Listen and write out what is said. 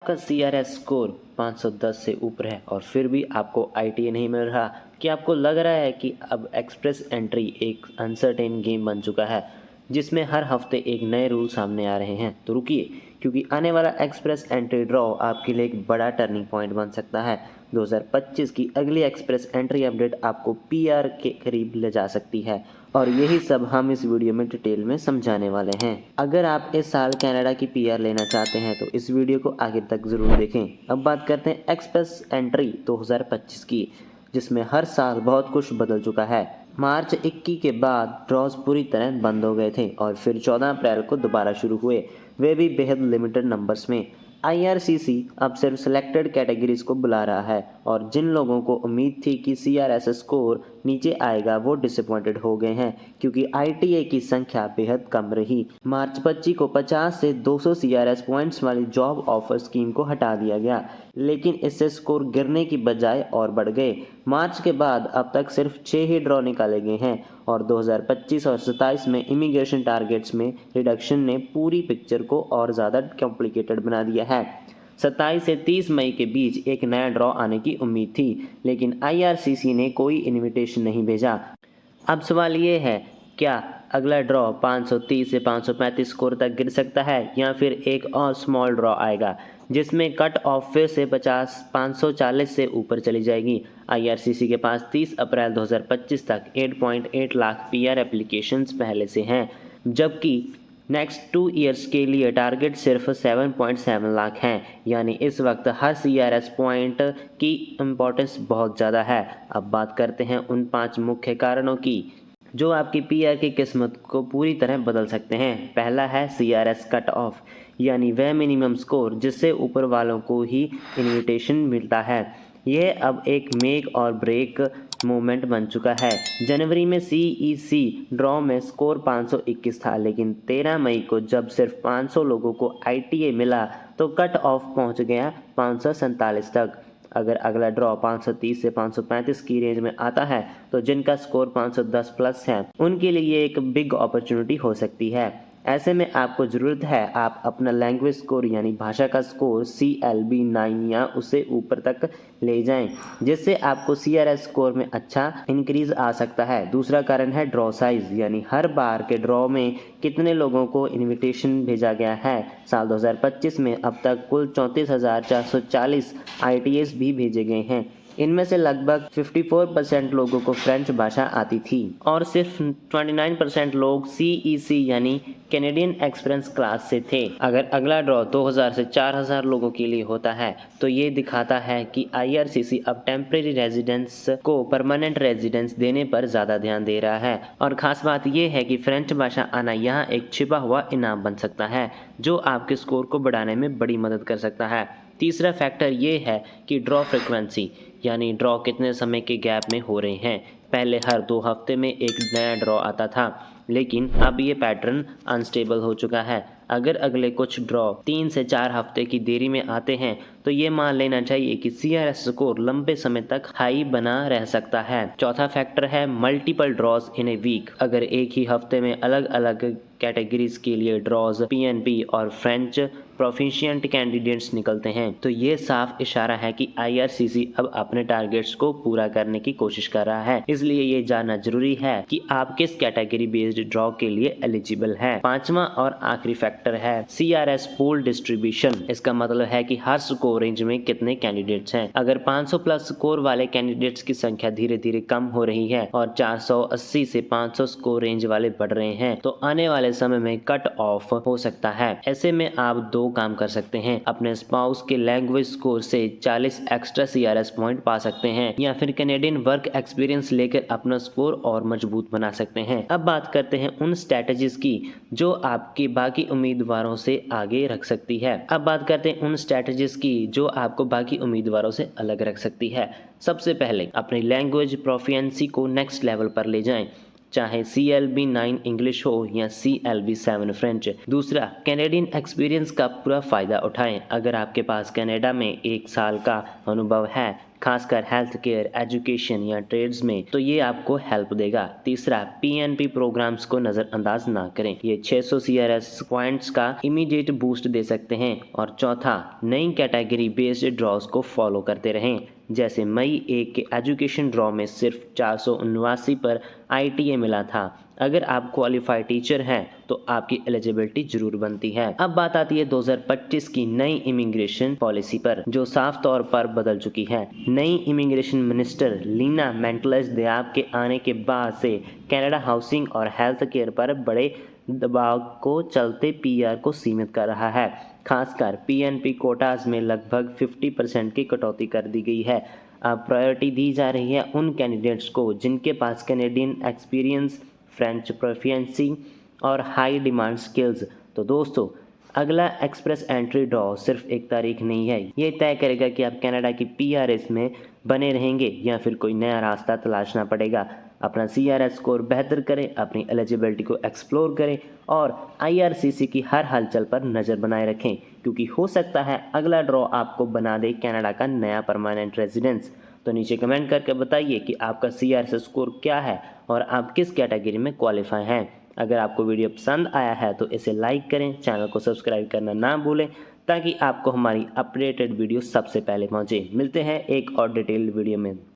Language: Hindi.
आपका CRS स्कोर 510 से ऊपर है और फिर भी आपको ITA नहीं मिल रहा, कि आपको लग रहा है कि अब एक्सप्रेस एंट्री एक अनसर्टेन गेम बन चुका है जिसमें हर हफ्ते एक नए रूल सामने आ रहे हैं, तो रुकिए, क्योंकि आने वाला एक्सप्रेस एंट्री ड्रॉ आपके लिए एक बड़ा टर्निंग पॉइंट बन सकता है। 2025 की अगली एक्सप्रेस एंट्री अपडेट आपको PR के करीब ले जा सकती है और यही सब हम इस वीडियो में डिटेल में समझाने वाले हैं। अगर आप इस साल कनाडा की PR लेना चाहते हैं तो इस वीडियो को आगे तक ज़रूर देखें। अब बात करते हैं एक्सप्रेस एंट्री 2025 की, जिसमें हर साल बहुत कुछ बदल चुका है। मार्च 21 के बाद ड्रॉज पूरी तरह बंद हो गए थे और फिर 14 अप्रैल को दोबारा शुरू हुए, वे भी बेहद लिमिटेड नंबर्स में। IRCC अब सिर्फ सिलेक्टेड कैटेगरीज को बुला रहा है और जिन लोगों को उम्मीद थी कि CRS स्कोर नीचे आएगा वो डिसअपॉइंटेड हो गए हैं, क्योंकि ITA की संख्या बेहद कम रही। मार्च 25 को 50 से 200 CRS पॉइंट्स वाली जॉब ऑफर स्कीम को हटा दिया गया, लेकिन इससे स्कोर गिरने की बजाय और बढ़ गए। मार्च के बाद अब तक सिर्फ 6 ही ड्रॉ निकाले गए हैं और 2025 और 27 में इमिग्रेशन टारगेट्स में रिडक्शन ने पूरी पिक्चर को और ज़्यादा कॉम्प्लिकेटेड बना दिया है। 27 से 30 मई के बीच एक नया ड्रॉ आने की उम्मीद थी, लेकिन IRCC ने कोई इनविटेशन नहीं भेजा। अब सवाल ये है, क्या अगला ड्रॉ 530 से 535 स्कोर तक गिर सकता है या फिर एक और स्मॉल ड्रॉ आएगा जिसमें कट ऑफ फिर से 540 से ऊपर चली जाएगी। IRCC के पास 30 अप्रैल 2025 तक 8.8 लाख PR एप्लीकेशंस पहले से हैं, जबकि नेक्स्ट 2 ईयर्स के लिए टारगेट सिर्फ 7.7 लाख हैं। यानी इस वक्त हर CRS पॉइंट की इम्पोर्टेंस बहुत ज़्यादा है। अब बात करते हैं उन 5 मुख्य कारणों की जो आपकी PR की किस्मत को पूरी तरह बदल सकते हैं। पहला है CRS कट ऑफ, यानी वह मिनिमम स्कोर जिससे ऊपर वालों को ही इनविटेशन मिलता है। यह अब एक मेक और ब्रेक मोमेंट बन चुका है। जनवरी में CEC ड्रॉ में स्कोर 521 था, लेकिन 13 मई को जब सिर्फ 500 लोगों को ITA मिला तो कट ऑफ पहुंच गया 547 तक। अगर अगला ड्रॉ 530 से 535 की रेंज में आता है तो जिनका स्कोर 510 प्लस है उनके लिए एक बिग अपॉर्चुनिटी हो सकती है। ऐसे में आपको ज़रूरत है आप अपना लैंग्वेज स्कोर यानी भाषा का स्कोर CLB 9 या उससे ऊपर तक ले जाएं, जिससे आपको CRS स्कोर में अच्छा इंक्रीज आ सकता है। दूसरा कारण है ड्रॉ साइज़, यानी हर बार के ड्रॉ में कितने लोगों को इनविटेशन भेजा गया है। साल 2025 में अब तक कुल 34,440 ITAs भी भेजे गए हैं। इनमें से लगभग 54% लोगों को फ्रेंच भाषा आती थी और सिर्फ 29% लोग CEC यानी कैनेडियन एक्सपीरियंस क्लास से थे। अगर अगला ड्रॉ 2000 से 4000 लोगों के लिए होता है तो ये दिखाता है कि IRCC अब टेम्परेरी रेजिडेंस को परमानेंट रेजिडेंस देने पर ज़्यादा ध्यान दे रहा है। और ख़ास बात यह है कि फ्रेंच भाषा आना यहाँ एक छिपा हुआ इनाम बन सकता है जो आपके स्कोर को बढ़ाने में बड़ी मदद कर सकता है। तीसरा फैक्टर ये है कि ड्रॉ फ्रिक्वेंसी, यानी ड्रॉ कितने समय के गैप में हो रहे हैं। पहले हर 2 हफ्ते में एक नया ड्रॉ आता था, लेकिन अब ये पैटर्न अनस्टेबल हो चुका है। अगर अगले कुछ ड्रॉ 3 से 4 हफ्ते की देरी में आते हैं तो ये मान लेना चाहिए कि CRS स्कोर लंबे समय तक हाई बना रह सकता है। चौथा फैक्टर है multiple drawers in a week. अगर एक ही हफ्ते में अलग अलग कैटेगरीज के लिए ड्रॉज PNP और फ्रेंच प्रोफिशिएंट कैंडिडेट्स निकलते हैं तो ये साफ इशारा है कि IRCC अब अपने टारगेट्स को पूरा करने की कोशिश कर रहा है। इसलिए ये जानना जरूरी है कि आप किस कैटेगरी बेस्ड ड्रॉ के लिए एलिजिबल है। पांचवा और आखिरी फैक्टर है CRS पूल डिस्ट्रीब्यूशन। इसका मतलब है कि हर स्कोर रेंज में कितने कैंडिडेट्स हैं। अगर 500 प्लस स्कोर वाले कैंडिडेट्स की संख्या धीरे धीरे कम हो रही है और 480 से 500 स्कोर रेंज वाले बढ़ रहे हैं तो आने वाले समय में कट ऑफ हो सकता है। ऐसे में आप 2 काम कर सकते हैं, अपने स्पाउस के लैंग्वेज स्कोर से 40 एक्स्ट्रा CRS पॉइंट पा सकते हैं या फिर कैनेडियन वर्क एक्सपीरियंस लेकर अपना स्कोर और मजबूत बना सकते हैं। अब बात करते हैं उन स्ट्रेटजीज की जो आपके बाकी उम्मीदवारों से आगे रख सकती है। अब बात करते हैं उन स्ट्रेटजीज की जो आपको बाकी उम्मीदवारों से अलग रख सकती है। सबसे पहले अपनी लैंग्वेज प्रोफिशिएंसी को नेक्स्ट लेवल पर ले जाएं, चाहे CLB 9 इंग्लिश हो या CLB 7 फ्रेंच। दूसरा, कैनेडियन एक्सपीरियंस का पूरा फ़ायदा उठाएं। अगर आपके पास कनाडा में 1 साल का अनुभव है खासकर हेल्थ केयर, एजुकेशन या ट्रेड्स में, तो ये आपको हेल्प देगा। तीसरा, पीएनपी प्रोग्राम्स को नज़रअंदाज ना करें, ये 600 सीआरएस पॉइंट्स का इमीडिएट बूस्ट दे सकते हैं। और चौथा, नई कैटेगरी बेस्ड ड्रॉज को फॉलो करते रहें। जैसे मई 1 के एजुकेशन ड्रॉ में सिर्फ 479 पर आईटीए मिला था। अगर आप क्वालिफाइड टीचर हैं तो आपकी एलिजिबिलिटी जरूर बनती है। अब बात आती है 2025 की नई इमिग्रेशन पॉलिसी पर, जो साफ तौर पर बदल चुकी है। नई इमिग्रेशन मिनिस्टर लीना मेंटलेस दियाब के आने के बाद से कनाडा हाउसिंग और हेल्थ केयर पर बड़े दबाव को चलते पीआर को सीमित कर रहा है। खासकर पीएनपी कोटाज में लगभग 50% की कटौती कर दी गई है। अब प्रायोरिटी दी जा रही है उन कैंडिडेट्स को जिनके पास कैनेडियन एक्सपीरियंस, फ्रेंच प्रोफिशिएंसी और हाई डिमांड स्किल्स। तो दोस्तों, अगला एक्सप्रेस एंट्री ड्रॉ सिर्फ एक तारीख नहीं है, ये तय करेगा कि आप कनाडा की पीआरएस में बने रहेंगे या फिर कोई नया रास्ता तलाशना पड़ेगा। अपना सीआरएस स्कोर बेहतर करें, अपनी एलिजिबिलिटी को एक्सप्लोर करें और आईआरसीसी की हर हलचल पर नज़र बनाए रखें, क्योंकि हो सकता है अगला ड्रॉ आपको बना दे कनाडा का नया परमानेंट रेजिडेंस। तो नीचे कमेंट करके बताइए कि आपका सीआरएस स्कोर क्या है और आप किस कैटेगरी में क्वालिफाई हैं। अगर आपको वीडियो पसंद आया है तो इसे लाइक करें, चैनल को सब्सक्राइब करना ना भूलें, ताकि आपको हमारी अपडेटेड वीडियो सबसे पहले पहुंचे। मिलते हैं एक और डिटेल्ड वीडियो में।